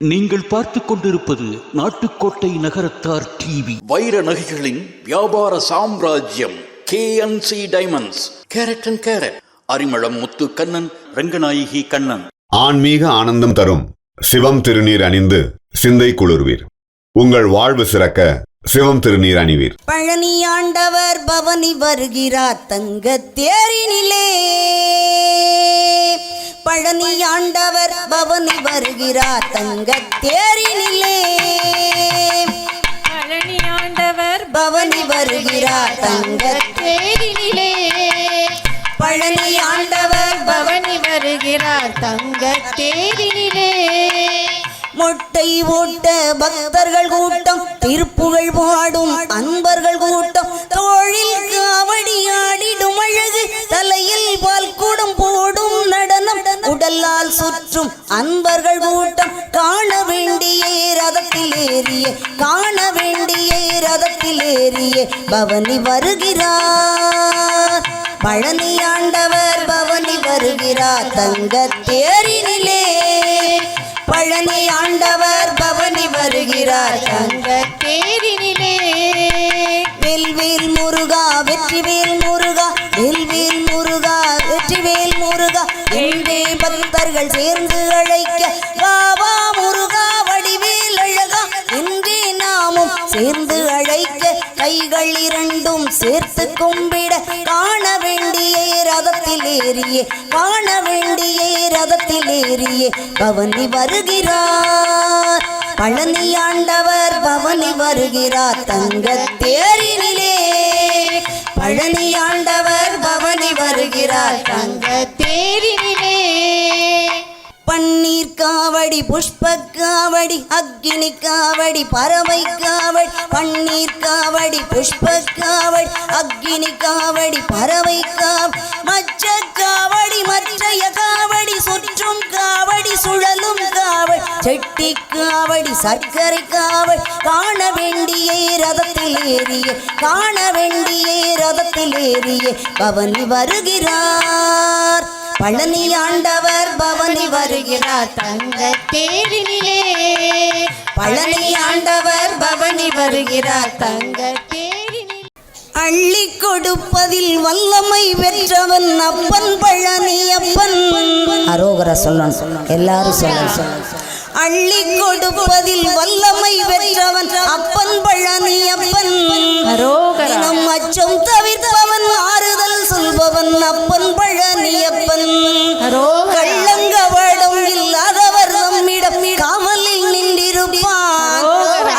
நீங்கள் பார்த்துக் கொண்டிருப்பது நாட்டுக்கோட்டை நகரத்தார் டிவி. வைர நகைகளின் வியாபார சாம்ராஜ்யம் KNC diamonds. Carat and carat. Arimalam Muthu Kannan, Ranganayaki Kannan. ஆன்மீக ஆனந்தம் தரும் சிவம் திருநீர் அணிந்து சிந்தை குளிர்வீர். உங்கள் வாழ்வு சிறக்க சிவம் திருநீர் அணிவீர். பழனி ஆண்டவர் பவனி வருகிறார் தங்க தேரினிலே. பழனி ஆண்டவர் பவனி வருகிறார் தங்க தேரினிலே. பழனி ஆண்டவர் பவனி வருகிறார் தங்க தேரினிலே. பழனி ஆண்டவர் பவனி வருகிறார் தங்க தேரினிலே. மொட்டை ஓட்ட பக்தர்கள் கூட்டம், திருப்புகழ் பாடும் அன்பர்கள் கூட்டம், தோழில் காவடி ஆடிடும் அழகு, தலையில் பால் கூடம் போடும் நடனம், உடலால் சுற்றும் அன்பர்கள் கூட்டம், காண வேண்டிய ரதத்தில் ஏறிய, காண வேண்டிய ரதத்தில் ஏறிய பவனி வருகிறார். பழனி ஆண்டவர் பவனி வருகிறார் தங்க தேரினிலே. பழனி ஆண்டவர் பவனி வருகிறார் தங்க தேரினிலே. வேல்வேல் முருகா வெற்றிவேல் முருகா, வேல்வேல் முருகா வெற்றிவேல் முருகா என்றே பக்தர்கள் சேர்ந்து அழைக்க, வாவா முருகா வடிவேல் அழகா என்றே நாமும் சேர்ந்து அழைக்க, கைகள் இரண்டும் சேர்த்து கும்பிட, காண வேண்டிய ரதத்தில் ஏறிய, காண வேண்டிய ரதத்தில் ஏறிய பவனி வருகிறார். பழனி ஆண்டவர் பவனி வருகிறார் தங்க தேரினிலே. பழனி ஆண்டவர் பவனி வருகிறார் தங்க தேரினிலே. பன்னீர் காவடி புஷ்ப காவடி, அக்கினி காவடி பறவை காவடி, பன்னீர் காவடி புஷ்ப காவடி, அக்கினி காவடி பறவை காவடி, மச்ச காவடி மற்றைய காவடி, சுற்றும் காவடி சுழலும் காவடி, செட்டி காவடி சர்க்கரை காவடி, காண வேண்டிய ரதத்தில் ஏறிய, காண வேண்டிய ரதத்தில் ஏறிய பவனி வருகிறார். பழனி ஆண்டவர் பவனி வருகிறார் தங்க தேரினிலே. பழனி ஆண்டவர் பவனி வருகிறார் தங்க தேரினிலே. அள்ளி கொடுப்பதில் வல்லமை பெற்றவன் அப்பன் பழனி அப்பன். அரோகரா சொல்லணும், எல்லாரும் சொல்லணும். அள்ளி கொடுப்பதில் வல்லமை பெற்றவன் அப்பன் பழனி அப்பன். நம் அச்சம் தவிர்ப்பவன், ஆறுதல் சொல்பவன் அப்பன் பழனி அப்பன். கள்ளங்கவடம் இல்லாதவர் நம்மிடம் காவலில் நின்றிருப்பான்.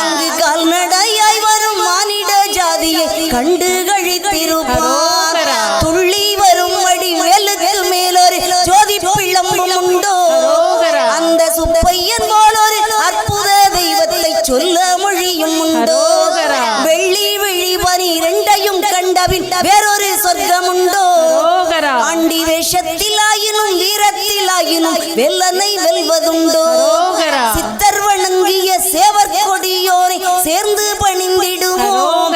அங்கு கால்நடையாய் வரும் மானிட ஜாதியை கண்டு கழித்திருப்பான். துள்ளி வரும் அடி மேலுக்கு மேலொரு ஜோதி பிள்ளம்பும் உண்டோ, அந்த சுப்பையன் போலொரு அற்புத தெய்வத்தை சொல்ல மொழியும் உண்டோ. வெள்ளி விழி பனி இரண்டையும் கண்டபின் வேறொரு சொர்க்கம் உண்டோ. ஆண்டி வேஷத்தில் ஆயினும் வீரத்தில் ஆயினும் வெள்ளனை வெல்வதுண்டோ. சித்தர் வணங்கிய சேவர் கொடியோரை சேர்ந்து பணிந்திடுவோம்.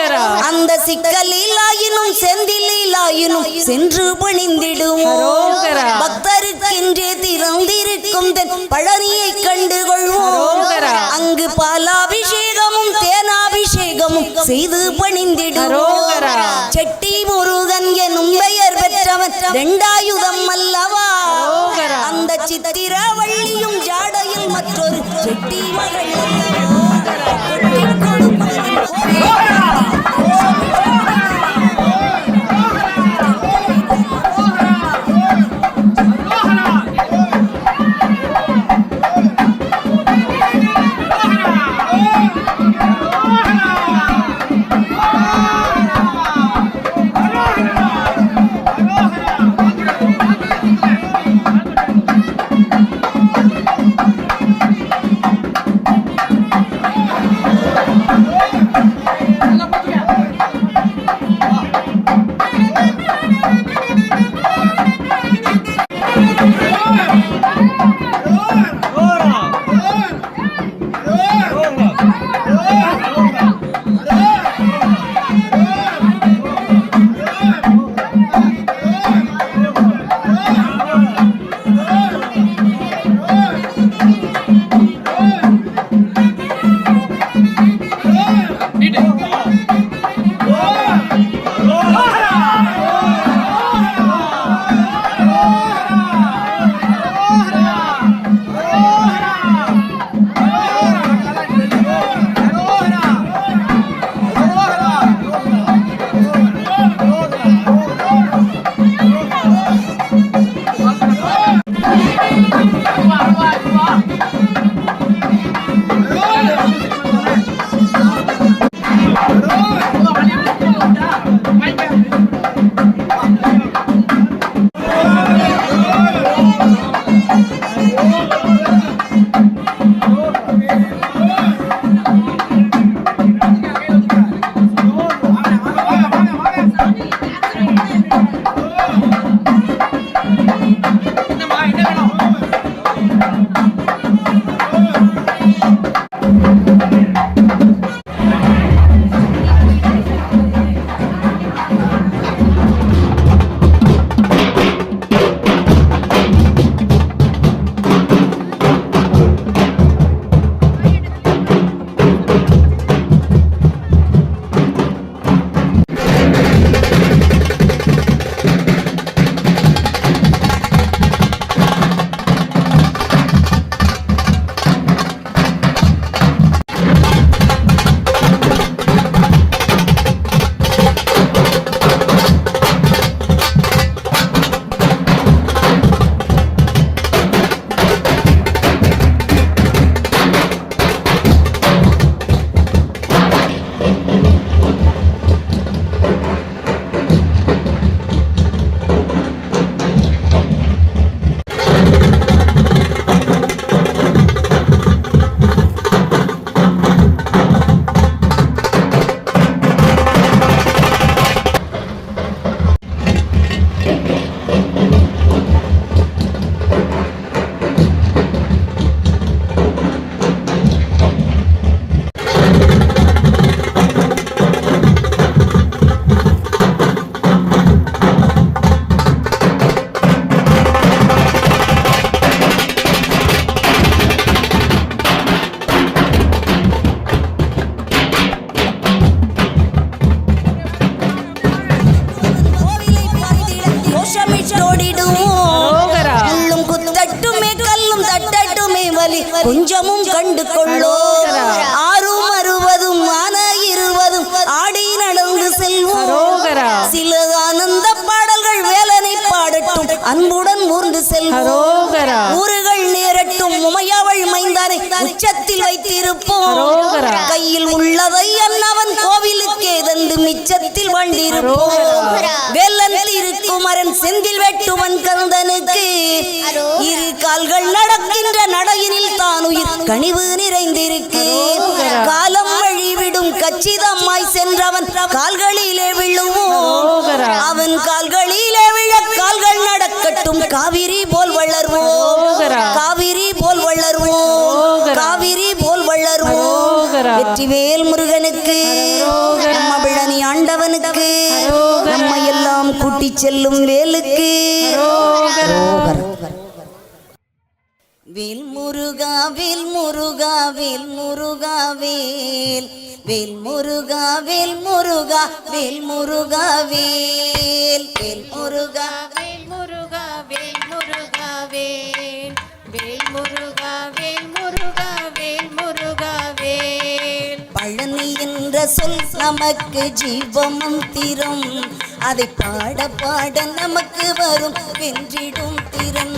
அந்த சிக்கலில் ஆயினும் செந்திலில் ஆயினும் சென்று பணிந்திடுவோம். பக்தருக்கென்றே திறந்திருக்கும் தென் பழனியை கண்டு கொள்வோம். அங்கு பாலாபிஷேகமும் தேனாபிஷேகமும் செய்து பணிந்திடுவோம். செட்டி முருகன் எனும் பெயர் பெற்றவன் ரெண்டாயுதம் அல்லவா. அந்த சித்திரவள்ளியும் ஜாடையில் மற்றொரு செட்டி மகள். கண்டு கொள்ளோ ஆறும் அறுபதும் ஆன இருவதும் ஆடி நடந்து செல்வோம் சில ஆனந்த பாடல்கள் வேலனை பாடட்டும் அன்புடன் ஊர்ந்து செல்வோம் ஊர்கள் நேரட்டும் உமையவள் மைந்தானை உச்சத்தில் வைத்திருப்போம் கையில் உள்ளதை அன்னவன் கோவிலுக்கே தந்து மிச்சத்தில் வண்டிருப்போம் வேலன் திருக்குமரன் செந்தில் வெட்டுவன் கந்தனுக்கு இரு கால்கள் நடக்கின்ற நடையினில் தான் உயிர் கனிவு நிறைந்திருக்கு காலம் வழிவிடும் கச்சிதமாய் சென்றவன் கால்களிலே விழுவோம் அவன் கால்களிலே விழ கால்கள் நடக்கட்டும் காவிரி போல் வளர்வோம் காவிரி போல் வளர்வோம் காவிரி போல் வளர்வோம் வெற்றிவேல் முருகனுக்கு நம்ம பிழனி ஆண்டவனுக்கு நம்ம எல்லாம் கூட்டி செல்லும் வேலுக்கு வேல் முருகா வேல் முருகா வேல் முருகா வேல் வேல் முருகா வேல் முருகா வேல் முருகா வேல் வேல் முருகா வேல் முருகா வேல் முருகா வேல் வேல் முருகா வேல் முருகா வேல் முருகா வேல் பழனி என்ற சொல் நமக்கு ஜீவமந்திரம் அதை பாட பாட நமக்கு வரும் வென்றிடும் திறன்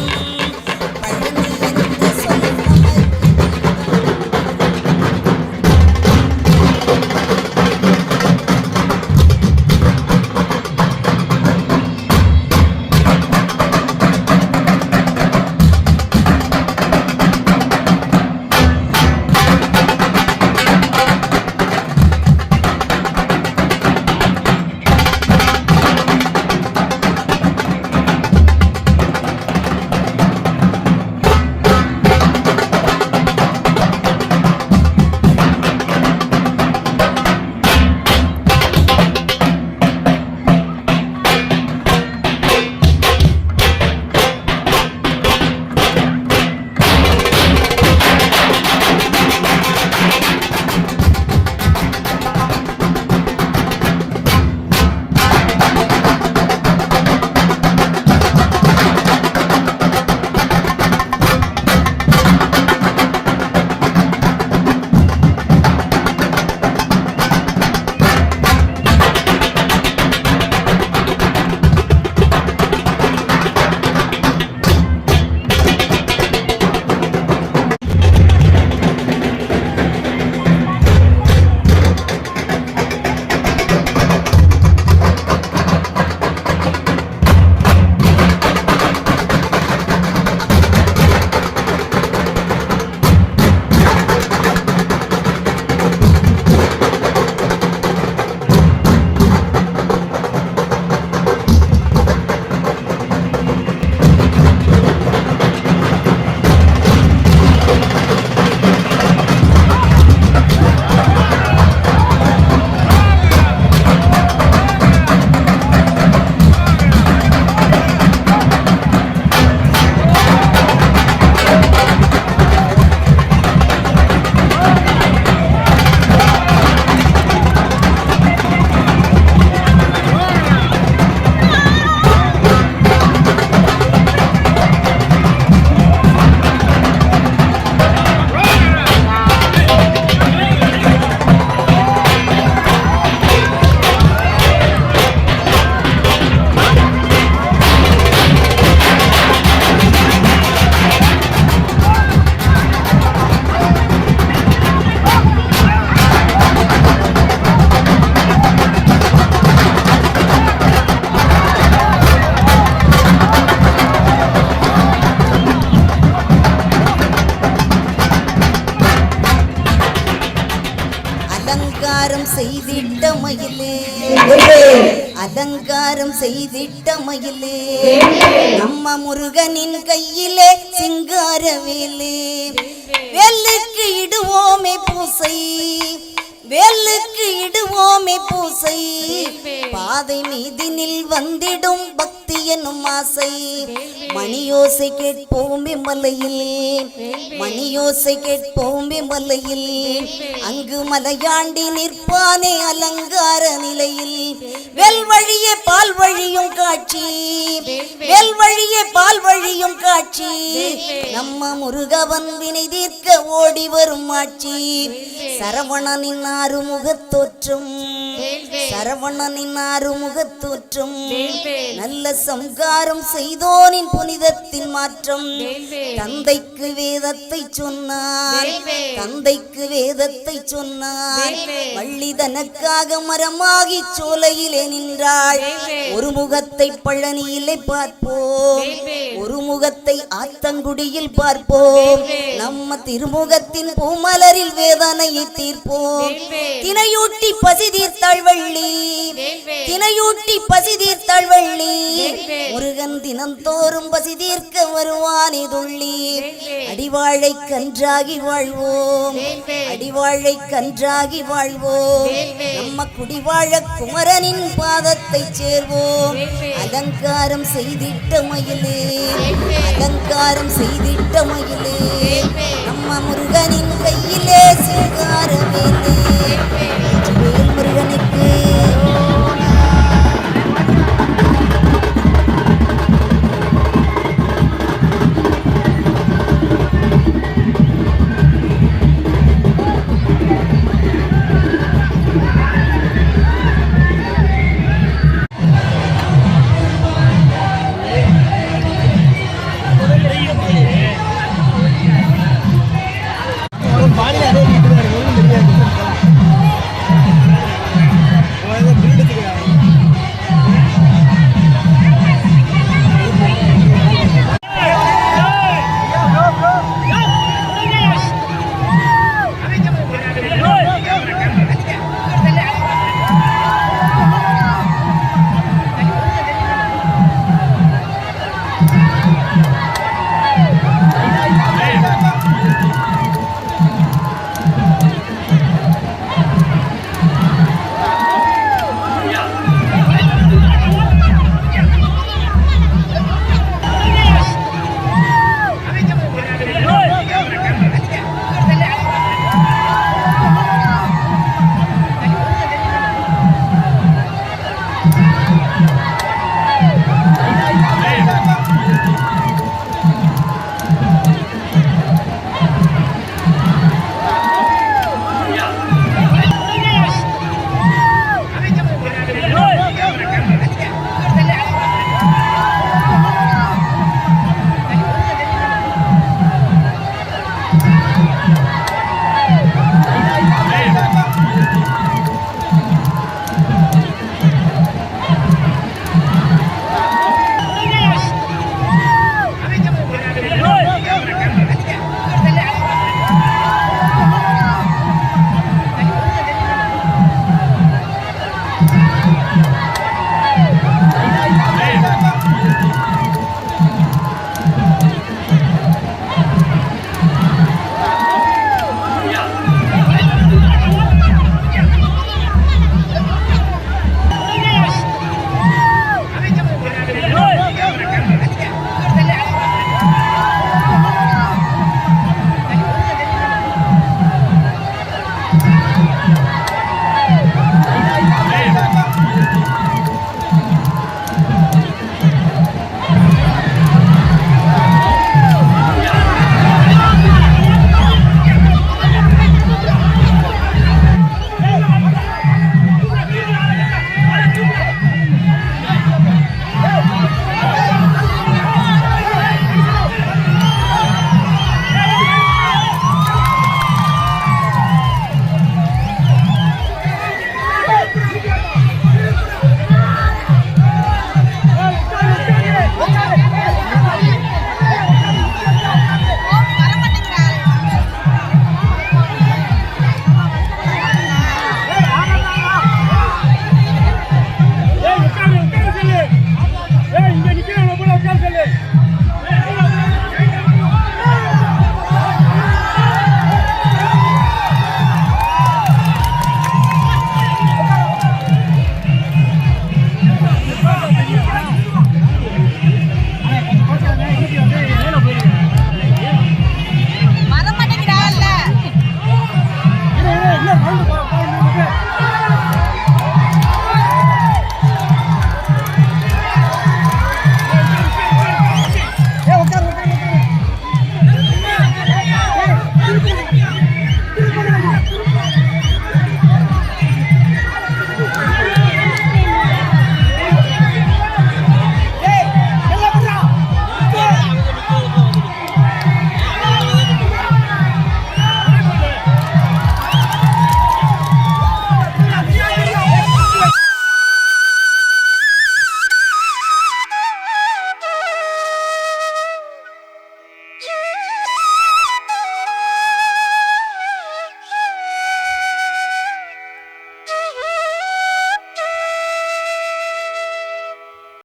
பழனி என்ற சொல் அலங்காரம் செய்திட்ட மயிலே அலங்காரம் செய்திட்ட மயிலே நம்ம முருகனின் கையிலே சிங்கார வேலே வேலுக்கு இடுவோமே பூசை வேலுக்கு இடுவோமே பூசை பாதை மீதினில் வந்திடும் பக்தி முக்தி என்னும் ஆசை மணியோசை கேட்போம் மலையில் மணியோசை கேட்போம் மலையில் அங்கு மலையாண்டி நிற்பானே அலங்கார நிலையில் வெல் வழியே பால் வழியும் காட்சி வெல் வழியே பால் வழியும் காட்சி நம்ம முருகவன் வினை தீர்க்க ஓடி வரும் ஆட்சி சரவணனின் ஆறுமுகத் தோற்றம் சரவணனின் ஆறுமுகத் தோற்றம் நல்ல சம்காரம் செய்தோனின் புனிதத்தின் மாற்றம் தந்தைக்கு வேதத்தை சொன்னார் தந்தைக்கு வேதத்தை சொன்னார் வள்ளி தனக்காக மரமாகி சோலையிலே நின்றாள் ஒரு முகத்தை பழனியிலே பார்ப்போம் ஒரு முகத்தை ஆத்தங்குடியில் பார்ப்போம் நம்ம திருமுகத்தின் பூமலரில் வேதனையை தீர்ப்போம் தினையூட்டி பசி தீர்த்தாள் வள்ளி தினையூட்டி பசி தீர்த்தாள் வள்ளி முருகன் தினந்தோறும் பசி தீர்க்க வருவானே துள்ளி அடிவாழை கன்றாகி வாழ்வோம் அடிவாழை கன்றாகி வாழ்வோம் நம்ம குடிவாழ குமரனின் பாதத்தை சேர்வோம் அலங்காரம் செய்திட்ட மயிலே அலங்காரம் செய்திட்ட மயிலே நம்ம முருகனின் கையிலே சிங்காரவேலே வேல் முருகனுக்கு பாடியா